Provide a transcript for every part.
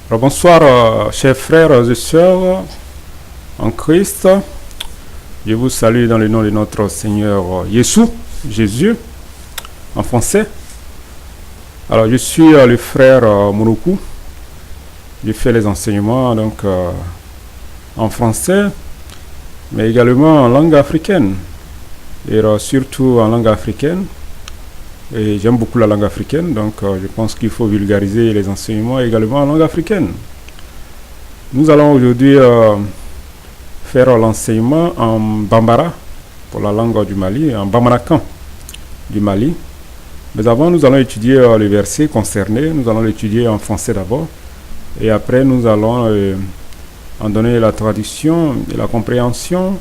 Alors, bonsoir, chers frères et sœurs en Christ. Je vous salue dans le nom de notre Seigneur Jésus, en français. Alors, je suis le frère Mouroukou. Je fais les enseignements en français, mais également en langue africaine. Et surtout en langue africaine. Et j'aime beaucoup la langue africaine, donc je pense qu'il faut vulgariser les enseignements également en langue africaine. Nous allons aujourd'hui faire l'enseignement en Bambara, pour la langue du Mali, en Bamanakan du Mali. Mais avant, nous allons étudier les versets concernés. Nous allons l'étudier en français d'abord. Et après, nous allons en donner la traduction et la compréhension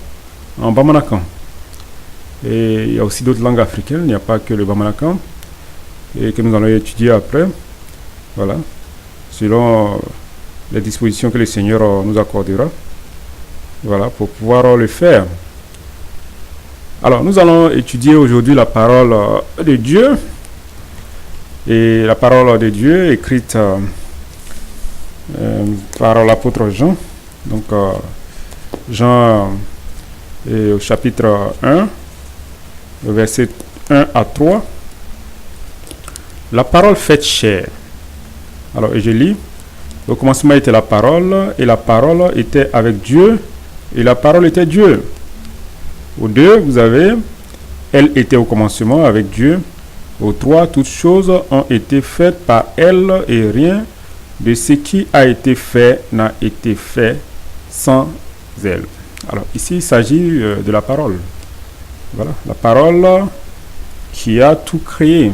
en Bamanakan. Et il y a aussi d'autres langues africaines, il n'y a pas que le Bamanakan, et que nous allons étudier après, voilà, selon les dispositions que le Seigneur nous accordera, voilà, pour pouvoir le faire. Alors, nous allons étudier aujourd'hui la parole de Dieu, et la parole de Dieu écrite par l'apôtre Jean, donc Jean au chapitre 1, verset 1 à 3. La parole faite chair. Alors, je lis. Au commencement était la parole, et la parole était avec Dieu, et la parole était Dieu. Au 2, vous avez, elle était au commencement avec Dieu. Au 3, toutes choses ont été faites par elle, et rien de ce qui a été fait n'a été fait sans elle. Alors, ici, il s'agit de la parole. Voilà, la parole qui a tout créé.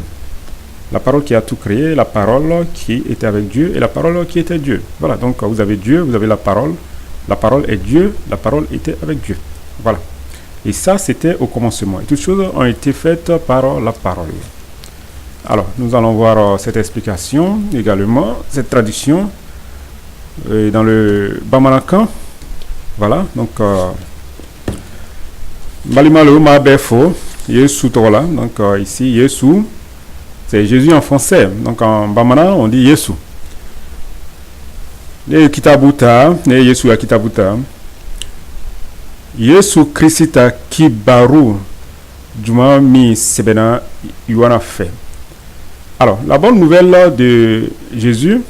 La parole qui a tout créé, la parole qui était avec Dieu et la parole qui était Dieu. Voilà, donc vous avez Dieu, vous avez la parole est Dieu, la parole était avec Dieu. Voilà. Et ça, c'était au commencement. Et toutes choses ont été faites par la parole. Alors, nous allons voir cette explication également, cette traduction dans le Bamanakan. Voilà, donc... Balimalo Mabefo, Yesu Tola. Donc ici, Yesu, c'est Jésus en français. Donc en Bamana, on dit Yesu. Les Kitabuta, les Yesu à Kitabuta. Yesu Christa Kibaru, Juma Mi Sebena Yuana fait. Alors, la bonne nouvelle de Jésus,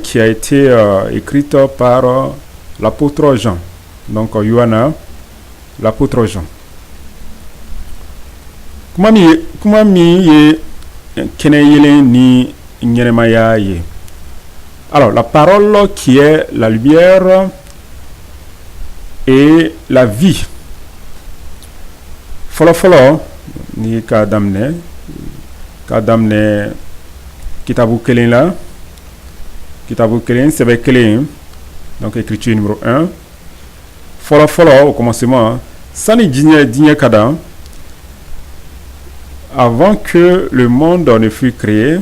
qui a été écrite par l'apôtre Jean. Donc Yuana. L'apôtre Jean. Comment mi keneyele ni nyeremaya ye. Alors, la parole qui est la lumière et la vie. Follow ni kadamne kitabu kelen la. Kitabu kelen c'est kelen. Donc écriture numéro 1. Follow au commencement, Sani Digne Kada, avant que le monde ne fût créé,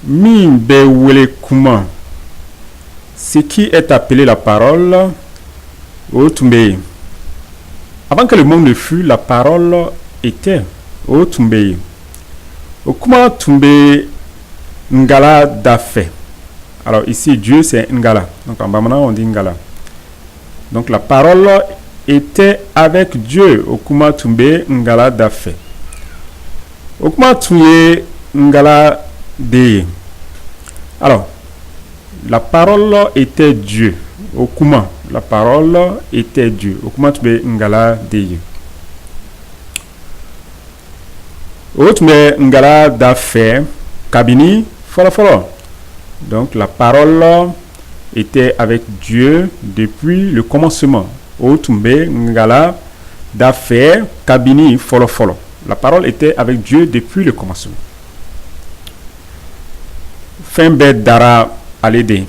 Min Bewele Kuma, ce qui est appelé la parole, Otumbe. Avant que le monde ne fût, la parole était Otumbe. Okuma Tumbe Ngala Dafe. Alors ici, Dieu c'est Ngala. Donc en Bamana, on dit Ngala. Donc la parole était avec Dieu. Okuma Tumbe Ngala Dafe. Okuma Tumbe Ngala De. Alors, la parole était Dieu. Okuma, la parole était Dieu. Okuma Tumbe Ngala De. Otumbe Ngala Dafe. Kabini Follow. Donc la parole était avec Dieu depuis le commencement. Otumbe Ngala Dafe Kabini Follow. La parole était avec Dieu depuis le commencement. Fin Dara Alede.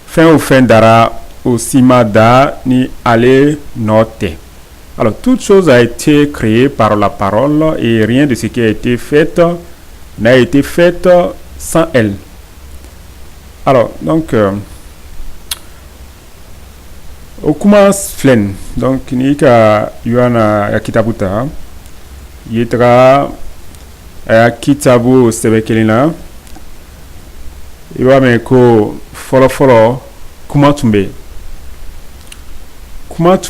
Fin Dara Osimada ni Ale Note. Alors toute chose a été créée par la parole et rien de ce qui a été fait n'a été fait sans elle. Alors, donc, Okuma Flen, donc, Nika Yuana Yakitabuta, Yetra kitabu sɛbɛ kelen na i b'a mɛn ko fɔlɔfɔlɔ kuma tun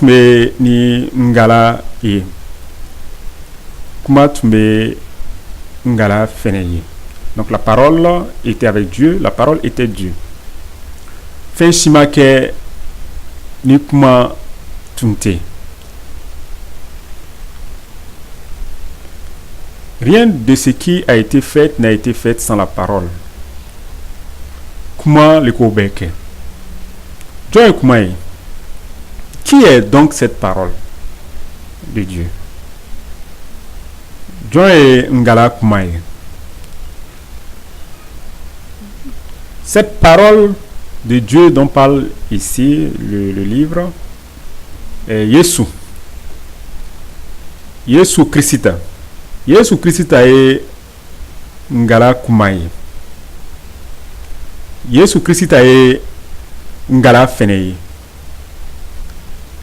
bɛ ni ngala ye kuma tun bɛ ngala fɛnɛ ye. Donc la parole était avec Dieu, la parole était Dieu. Fɛn si ma kɛ ni kuma tun tɛ. Rien de ce qui a été fait n'a été fait sans la parole. Kuma le ko bɛ kɛ. Jɔn ye kuma ye? Qui est donc cette parole de Dieu? Jɔn ye ngala kuma ye? Cette parole de Dieu dont parle ici le livre est Yesu. Yesu Krista. Yesu Krista ye ngala kuma ye. Yesu Krista ye ngala fɛnɛ ye.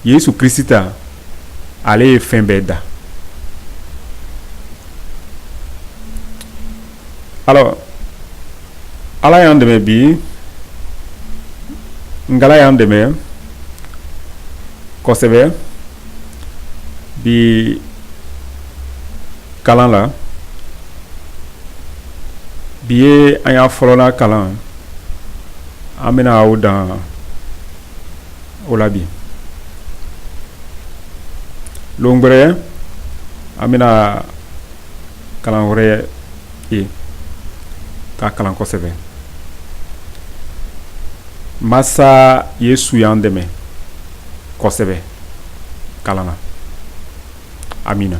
Yesu Krista ale ye fɛn bɛɛ da. Alors Ala y'an dɛmɛ bi ngala y'an dɛmɛ kosɛbɛ bi kalan la bi ye an y'a fɔlɔla kalan an bɛna aw dan o la bi lon wɛrɛ an bɛna kalan wɛrɛ ye k'a kalan kosɛbɛ. Masa Yesu y'an dɛmɛ kosɛbɛ kalan na. Amina.